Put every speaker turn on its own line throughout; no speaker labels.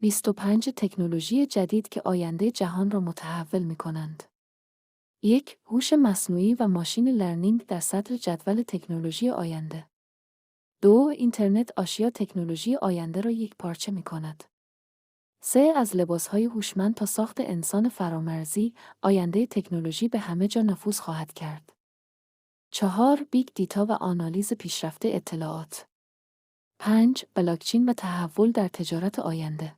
25 تکنولوژی جدید که آینده جهان را متحول می کنند. 1. هوش مصنوعی و ماشین لرنینگ در صدر جدول تکنولوژی آینده. 2. اینترنت اشیا تکنولوژی آینده را یک پارچه می کند. 3. از لباسهای هوشمند تا ساخت انسان فرامرزی، آینده تکنولوژی به همه جا نفوذ خواهد کرد. 4. بیگ دیتا و آنالیز پیشرفته اطلاعات. 5. بلاکچین و تحول در تجارت آینده.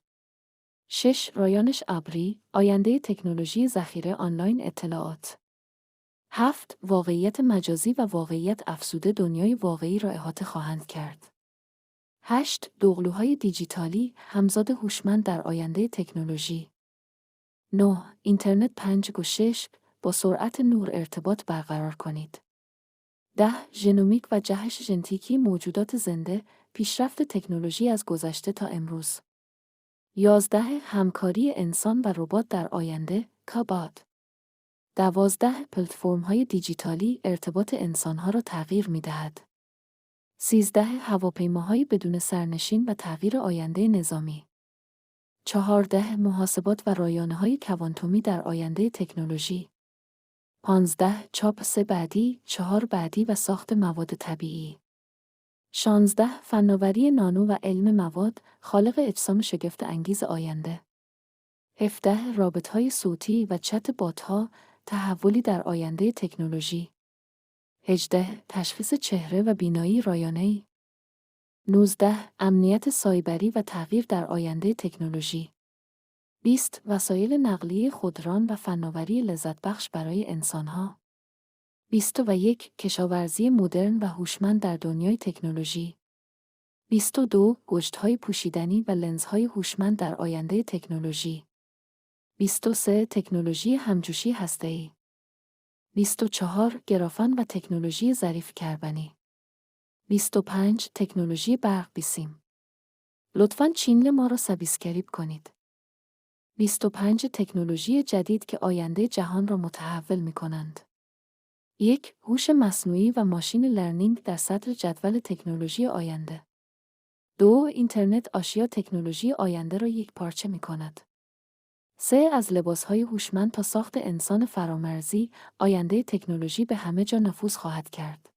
6. رایانش ابری، آینده تکنولوژی ذخیره آنلاین اطلاعات. 7. واقعیت مجازی و واقعیت افزوده دنیای واقعی را احاطه خواهند کرد. 8. دوقلوهای دیجیتالی، همزاد هوشمند در آینده تکنولوژی. 9. اینترنت 5.6 با سرعت نور ارتباط برقرار کنید. 10. ژنومیک و جهش ژنتیکی موجودات زنده، پیشرفت تکنولوژی از گذشته تا امروز. 11. همکاری انسان و ربات در آینده، کاباد. 12. پلتفرم‌های دیجیتالی، ارتباط انسان‌ها را تغییر می‌دهد. 13. هواپیماهای بدون سرنشین و تغییر آینده نظامی. 14. محاسبات و رایانه‌های کوانتومی در آینده تکنولوژی. 15. چاپ 3 بعدی، 4 بعدی و ساخت مواد طبیعی. 16. فناوری نانو و علم مواد، خالق اجسام شگفت انگیز آینده. 17. رابطهای صوتی و چت بات‌ها، تحولی در آینده تکنولوژی. 18. تشخیص چهره و بینایی رایانه‌ای. 19. امنیت سایبری و تغییر در آینده تکنولوژی. 20. وسایل نقلیه خودران و فناوری لذتبخش برای انسان‌ها. 21. کشاورزی مدرن و هوشمند در دنیای تکنولوژی. 22. گوشت‌های پوشیدنی و لنزهای هوشمند در آینده تکنولوژی. 23. تکنولوژی همجوشی هسته‌ای. 24. گرافن و تکنولوژی ظریف کربنی. 25. تکنولوژی برق بیسیم. لطفاً چینل ما را سابسکرایب کنید. 25 تکنولوژی جدید که آینده جهان را متحول می کنند. 1. هوش مصنوعی و ماشین لرنینگ در صدر جدول تکنولوژی آینده. 2. اینترنت اشیا تکنولوژی آینده را یک پارچه می کند. 3. از لباسهای هوشمند تا ساخت انسان فرامرزی، آینده تکنولوژی به همه جا نفوذ خواهد کرد.